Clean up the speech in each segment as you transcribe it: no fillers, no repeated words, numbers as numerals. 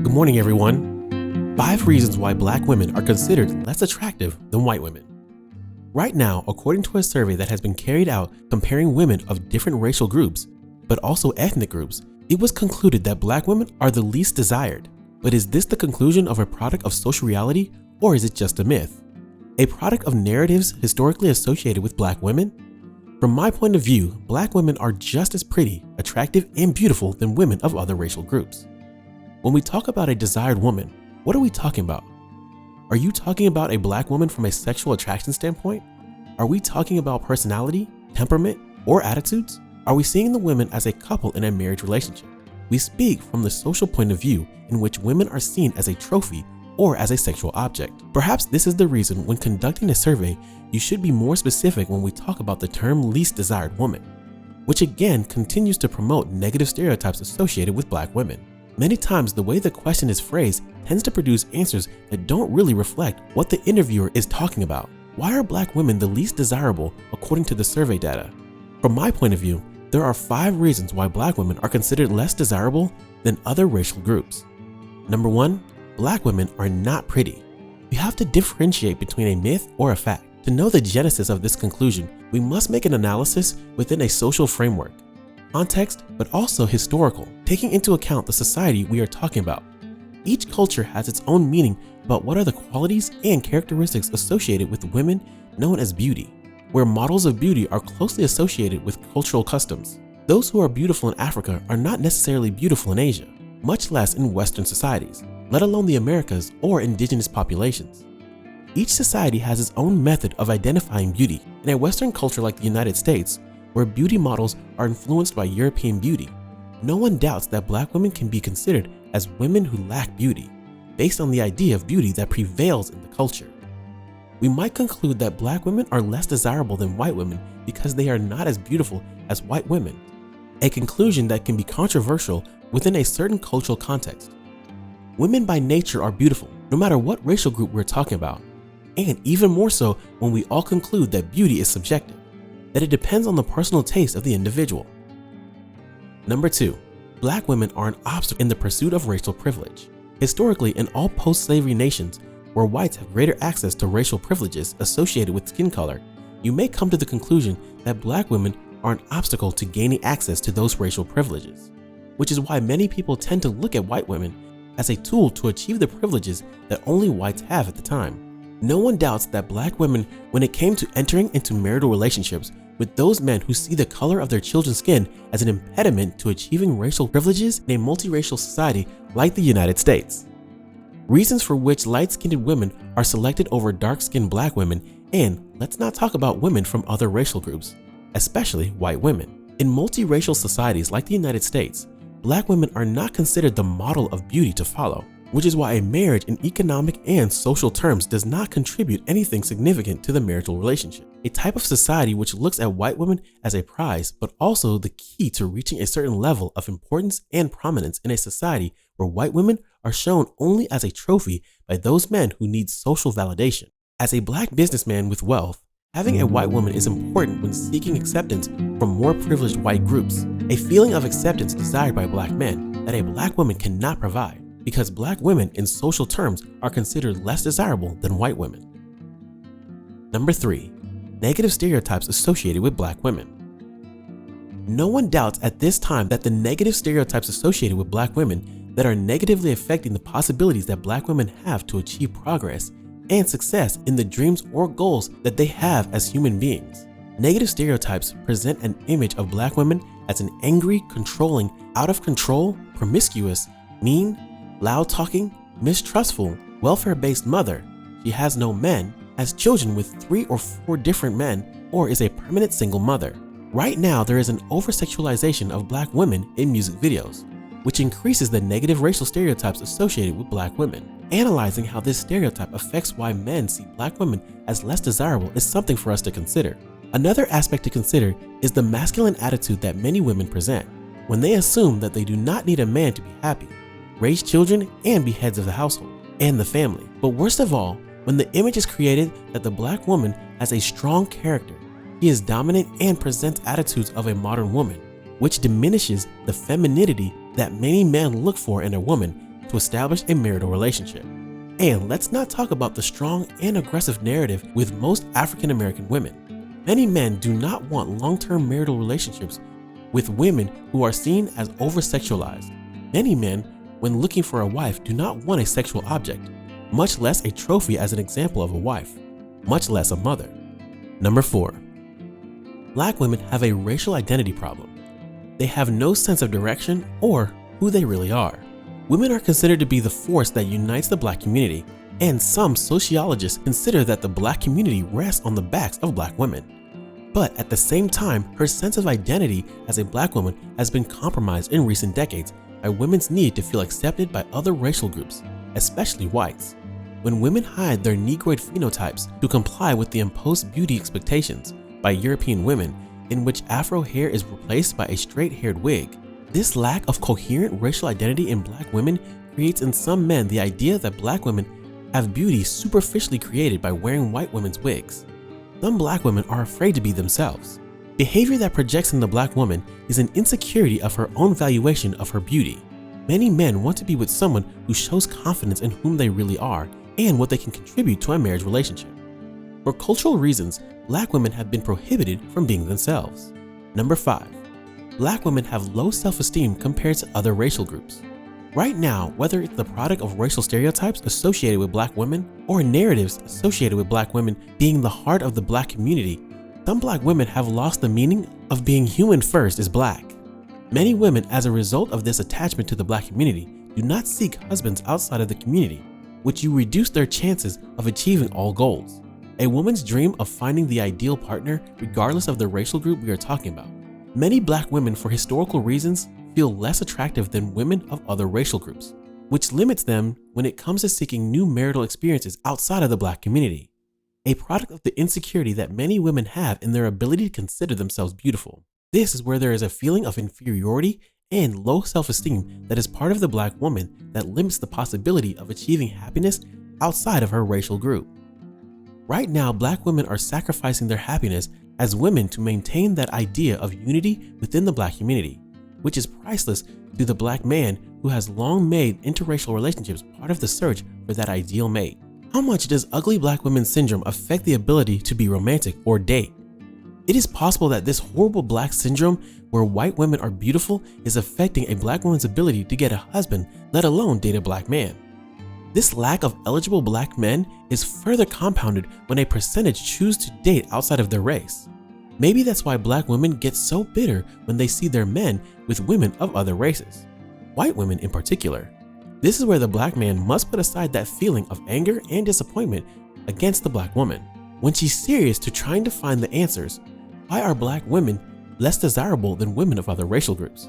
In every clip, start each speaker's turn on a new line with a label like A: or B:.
A: Good morning, everyone. 5 reasons why black women are considered less attractive than white women. Right now, according to a survey that has been carried out comparing women of different racial groups, but also ethnic groups, it was concluded that black women are the least desired. But is this the conclusion of a product of social reality, or is it just a myth? A product of narratives historically associated with black women? From my point of view, black women are just as pretty, attractive, and beautiful than women of other racial groups. When we talk about a desired woman, what are we talking about? Are you talking about a black woman from a sexual attraction standpoint? Are we talking about personality, temperament, or attitudes? Are we seeing the women as a couple in a marriage relationship? We speak from the social point of view in which women are seen as a trophy or as a sexual object. Perhaps this is the reason when conducting a survey, you should be more specific when we talk about the term least desired woman, which again continues to promote negative stereotypes associated with black women. Many times the way the question is phrased tends to produce answers that don't really reflect what the interviewer is talking about. Why are black women the least desirable according to the survey data? From my point of view, there are 5 reasons why black women are considered less desirable than other racial groups. Number 1, black women are not pretty. We have to differentiate between a myth or a fact. To know the genesis of this conclusion, we must make an analysis within a social framework, context, but also historical, taking into account the society we are talking about. Each culture has its own meaning about what are the qualities and characteristics associated with women known as beauty, where models of beauty are closely associated with cultural customs. Those who are beautiful in Africa are not necessarily beautiful in Asia, much less in Western societies, let alone the Americas or indigenous populations. Each society has its own method of identifying beauty. In a Western culture like the United States, where beauty models are influenced by European beauty, no one doubts that black women can be considered as women who lack beauty, based on the idea of beauty that prevails in the culture. We might conclude that black women are less desirable than white women because they are not as beautiful as white women, a conclusion that can be controversial within a certain cultural context. Women by nature are beautiful, no matter what racial group we're talking about, and even more so when we all conclude that beauty is subjective, that it depends on the personal taste of the individual. Number 2, black women are an obstacle in the pursuit of racial privilege. Historically, in all post-slavery nations where whites have greater access to racial privileges associated with skin color, you may come to the conclusion that black women are an obstacle to gaining access to those racial privileges, which is why many people tend to look at white women as a tool to achieve the privileges that only whites have at the time. No one doubts that black women, when it came to entering into marital relationships with those men who see the color of their children's skin as an impediment to achieving racial privileges in a multiracial society like the United States. Reasons for which light-skinned women are selected over dark-skinned black women, and let's not talk about women from other racial groups, especially white women. In multiracial societies like the United States, black women are not considered the model of beauty to follow, which is why a marriage in economic and social terms does not contribute anything significant to the marital relationship. A type of society which looks at white women as a prize, but also the key to reaching a certain level of importance and prominence in a society where white women are shown only as a trophy by those men who need social validation. As a black businessman with wealth, having a white woman is important when seeking acceptance from more privileged white groups, a feeling of acceptance desired by black men that a black woman cannot provide, because black women in social terms are considered less desirable than white women. Number 3, negative stereotypes associated with black women. No one doubts at this time that the negative stereotypes associated with black women that are negatively affecting the possibilities that black women have to achieve progress and success in the dreams or goals that they have as human beings. Negative stereotypes present an image of black women as an angry, controlling, out of control, promiscuous, mean, loud-talking, mistrustful, welfare-based mother. She has no men, has children with 3 or 4 different men, or is a permanent single mother. Right now, there is an over-sexualization of black women in music videos, which increases the negative racial stereotypes associated with black women. Analyzing how this stereotype affects why men see black women as less desirable is something for us to consider. Another aspect to consider is the masculine attitude that many women present when they assume that they do not need a man to be happy, raise children, and be heads of the household and the family. But worst of all, when the image is created that the black woman has a strong character, he is dominant and presents attitudes of a modern woman, which diminishes the femininity that many men look for in a woman to establish a marital relationship. And let's not talk about the strong and aggressive narrative with most African American women. Many men do not want long-term marital relationships with women who are seen as over-sexualized. Many men, when looking for a wife, do not want a sexual object, much less a trophy as an example of a wife, much less a mother. Number 4. Black women have a racial identity problem. They have no sense of direction or who they really are. Women are considered to be the force that unites the Black community, and some sociologists consider that the Black community rests on the backs of Black women. But at the same time, her sense of identity as a Black woman has been compromised in recent decades by women's need to feel accepted by other racial groups, especially whites. When women hide their Negroid phenotypes to comply with the imposed beauty expectations by European women, in which Afro hair is replaced by a straight-haired wig, this lack of coherent racial identity in Black women creates in some men the idea that Black women have beauty superficially created by wearing white women's wigs. Some Black women are afraid to be themselves. Behavior that projects in the Black woman is an insecurity of her own valuation of her beauty. Many men want to be with someone who shows confidence in whom they really are and what they can contribute to a marriage relationship. For cultural reasons, Black women have been prohibited from being themselves. Number 5. Black women have low self-esteem compared to other racial groups. Right now, whether it's the product of racial stereotypes associated with Black women or narratives associated with Black women being the heart of the Black community, some Black women have lost the meaning of being human first as Black. Many women, as a result of this attachment to the Black community, do not seek husbands outside of the community, which you reduce their chances of achieving all goals. A woman's dream of finding the ideal partner regardless of the racial group we are talking about. Many Black women, for historical reasons, feel less attractive than women of other racial groups, which limits them when it comes to seeking new marital experiences outside of the Black community, a product of the insecurity that many women have in their ability to consider themselves beautiful. This is where there is a feeling of inferiority and low self-esteem that is part of the Black woman that limits the possibility of achieving happiness outside of her racial group. Right now, Black women are sacrificing their happiness as women to maintain that idea of unity within the Black community, which is priceless to the Black man who has long made interracial relationships part of the search for that ideal mate. How much does ugly Black women syndrome affect the ability to be romantic or date? It is possible that this horrible Black syndrome where white women are beautiful is affecting a Black woman's ability to get a husband, let alone date a Black man. This lack of eligible Black men is further compounded when a percentage choose to date outside of their race. Maybe that's why Black women get so bitter when they see their men with women of other races, white women in particular. This is where the Black man must put aside that feeling of anger and disappointment against the Black woman. When she's serious to trying to find the answers, why are Black women less desirable than women of other racial groups?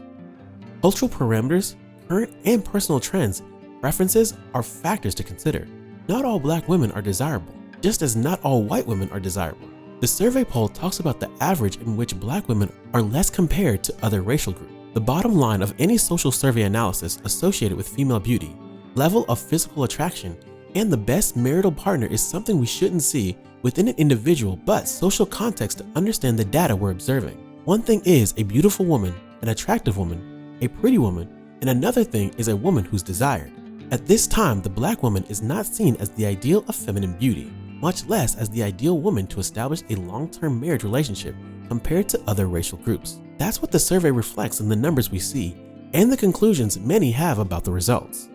A: Cultural parameters, current and personal trends, preferences are factors to consider. Not all Black women are desirable, just as not all white women are desirable. The survey poll talks about the average in which Black women are less compared to other racial groups. The bottom line of any social survey analysis associated with female beauty, level of physical attraction, and the best marital partner is something we shouldn't see within an individual but social context to understand the data we're observing. One thing is a beautiful woman, an attractive woman, a pretty woman, and another thing is a woman who's desired. At this time, the Black woman is not seen as the ideal of feminine beauty, much less as the ideal woman to establish a long-term marriage relationship compared to other racial groups. That's what the survey reflects in the numbers we see and the conclusions many have about the results.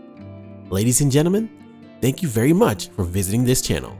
A: Ladies and gentlemen, thank you very much for visiting this channel.